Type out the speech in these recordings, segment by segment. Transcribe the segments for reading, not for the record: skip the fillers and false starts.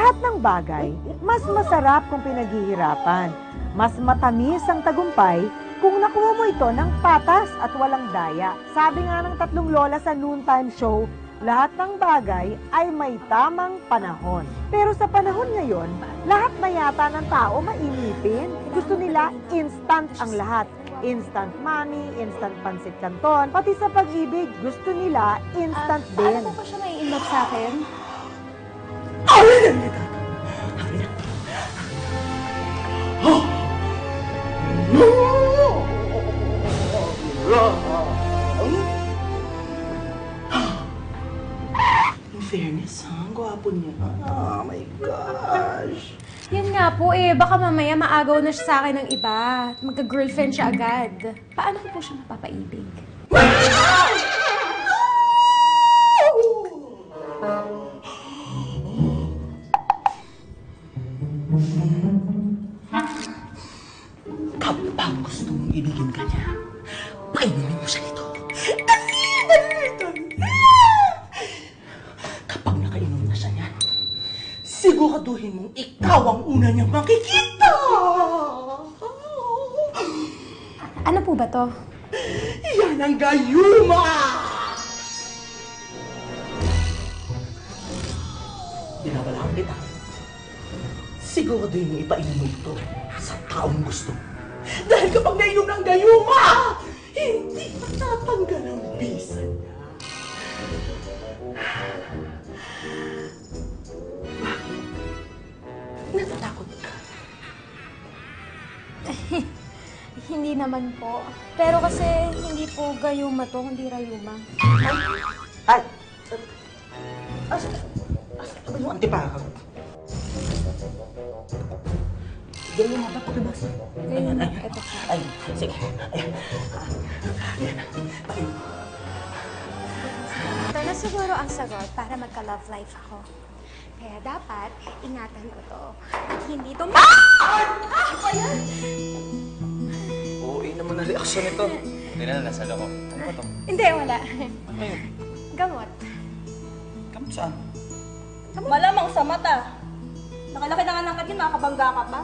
lahat ng bagay, mas masarap kung pinaghihirapan. Mas matamis ang tagumpay kung nakuha mo ito ng patas at walang daya. Sabi nga ng tatlong lola sa noontime show, lahat ng bagay ay may tamang panahon. Pero sa panahon ngayon, lahat na yata ng tao mainipin. Gusto nila instant ang lahat. Instant money, instant pansit canton, pati sa pag-ibig, gusto nila instant din. Paano po siya may in love sa akin? In fairness, ha? Ang gwapo niya. Oh my gosh. Yan nga po eh, baka mamaya maagaw na siya sa akin ng iba. Magka-girlfriend siya agad. Paano ko po siya mapapaibig? Kapag gusto mong ibigin ka niya, painumin mo siya nito. Kapag nakainom na siya niyan, siguraduhin mong ikaw ang una niyang makikita! Ano po ba to? Yan ang gayuma! Binabalaan kita. Siguraduhin mong ipainom mo ito sa taong gusto. Dahil kapag nainom ng gayuma, hindi matatanggal ang bisa niya. Natatakot ka? Hindi naman po. Pero kasi hindi po gayuma to, hindi rayuma. Ay! Asa ba yung antipakag? Gayuma ba? Pakibasa. Gayuma. Ito po. Ay, sige. Ayan. Ayan. Ayun. Ito na siguro ang sagot para magka-love life ako. Kaya dapat, ingatan ko to. At hindi to... Ano ba yan? Oo, naman ang reaksyon nito. Hindi na, nasala ko. Ano ba to? Hindi, wala. Ano yun? Gamot. Kamot saan? Malamang sa mata. Nakalaki na nga ng katin, makakabangga ka pa.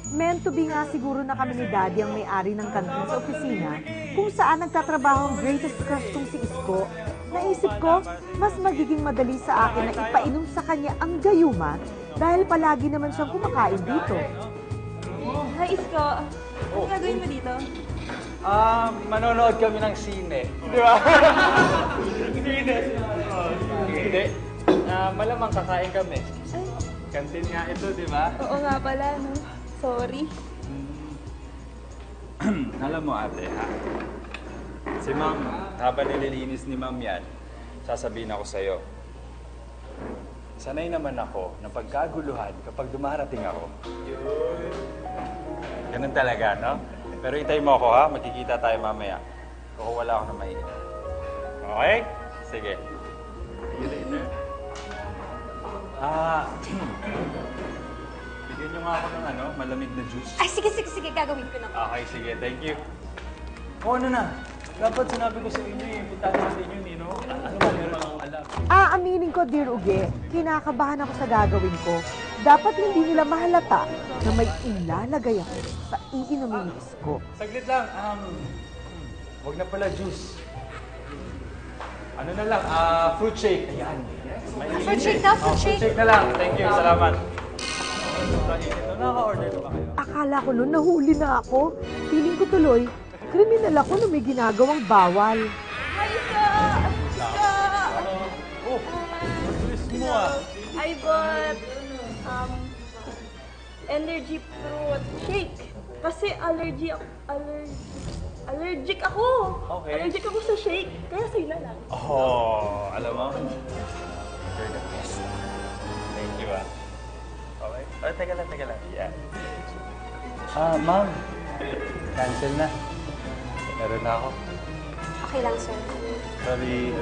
Meant to be nga siguro na kami ni Daddy ang may-ari ng kantin sa opisina kung saan nagtatrabaho ang greatest crush kong si Isko. Naisip ko, mas magiging madali sa akin na ipainom sa kanya ang gayuma dahil palagi naman siyang kumakain dito. Hi, Isko. Ano gagawin mo dito? Manonood kami ng sine. Di ba? Sine. Hindi. Malamang kakain kami. Kantin nga ito, di ba? Oo nga pala, no? Sorry. Alam mo ate, ha? Si ma'am, habang nililinis ni ma'am yan, sasabihin ako sa'yo. Sanay naman ako na pagkaguluhan kapag dumarating ako. Ganun talaga, no? Pero itay mo ako, ha? Magkikita tayo mamaya. Kung wala ako na mainit. Okay? Sige. See you later. Bigyan niyo nga ako ng malamig na juice. Ay, sige, gagawin ko na. Okay, sige. Thank you. O, ano na? Dapat sinabi ko sa inyo puntahan natin yun, no? Ano ba meron akong alam? Aaminin ko, Dear Uge, kinakabahan ako sa gagawin ko. Dapat hindi nila mahalata na may ilalagay ako sa iinumin ni Isko. Saglit lang. Wag na pala juice. Ano na lang? Fruit shake. Ayan. Fruit shake na, fruit shake. Fruit shake na lang. Thank you. Salamat. Naka-order na ba kayo? Akala ko noon nahuli na ako. Feeling ko tuloy, kriminal ako na may ginagawang bawal. Hi, Isko! Isko! Oh, mabilis mo I bought, energy fruit shake. Kasi allergic ako. Okay. Allergic ako sa shake. Kaya sa'yo na lang. Oh, alam mo? You're the best. Thank you, Okay. Oh, teka lang. Yeah. Ma'am. Cancel na. Meron na ako. Okay lang, sir. Sorry.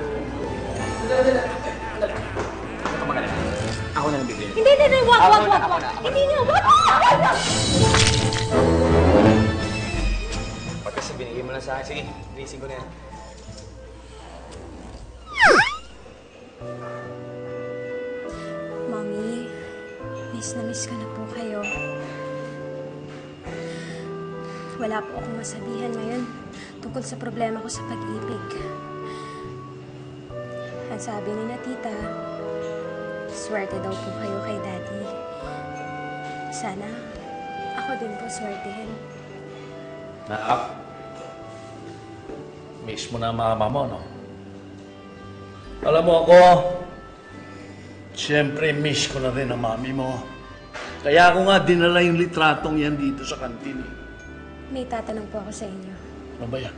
Ako na lang bibili. Hindi, wag. Hindi nga, wag. Pagkasi binigay mo lang sa akin. Sige, releasing ko na yan. Mommy, na miss ko na po kayo. Wala po akong masabihan ngayon tungkol sa problema ko sa pag-ibig. Ang sabi ni na tita, swerte daw po kayo kay Daddy. Sana ako din po swertehin. Nak, miss mo na ang mama mo, no? Alam mo ako, siyempre miss ko na rin ang mami mo. Kaya ako nga dinala yung litratong yan dito sa kantin. May tatanong po ako sa inyo. Ano ba yan?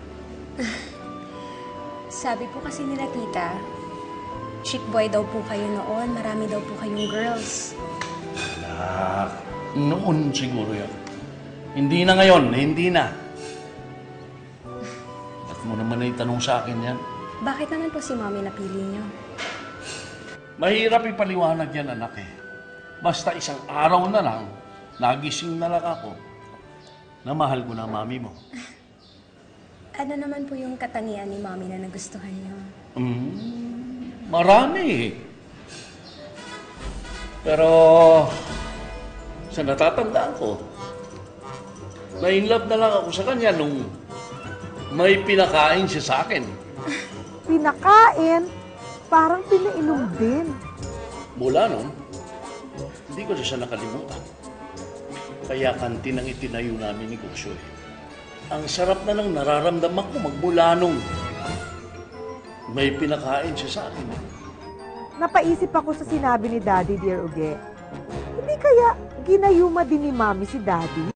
Sabi po kasi nila tita, chick boy daw po kayo noon, marami daw po kayong girls. Nak, noon siguro yan. Hindi na ngayon, hindi na. Ba't mo naman na itanong sa akin yan? Bakit naman po si Mommy napili niyo? Mahirap ipaliwanag yan, anak eh. Basta isang araw na lang, nagising na lang ako na mahal ko na ang mami mo. Ano naman po yung katangian ni Mommy na nagustuhan niyo? Marami eh. Pero sa natatandaan ko, na-inlove na lang ako sa kanya nung may pinakain siya sa akin. Pinakain, parang pinainom din. Mula nun, hindi ko na siya nakalimutan. Kaya kantin ang itinayo namin negosyo eh. Ang sarap na nang nararamdaman ko magmula nung may pinakain siya sa akin. Napaisip ako sa sinabi ni Daddy, Dear Uge. Hindi kaya ginayuma din ni Mami si Daddy?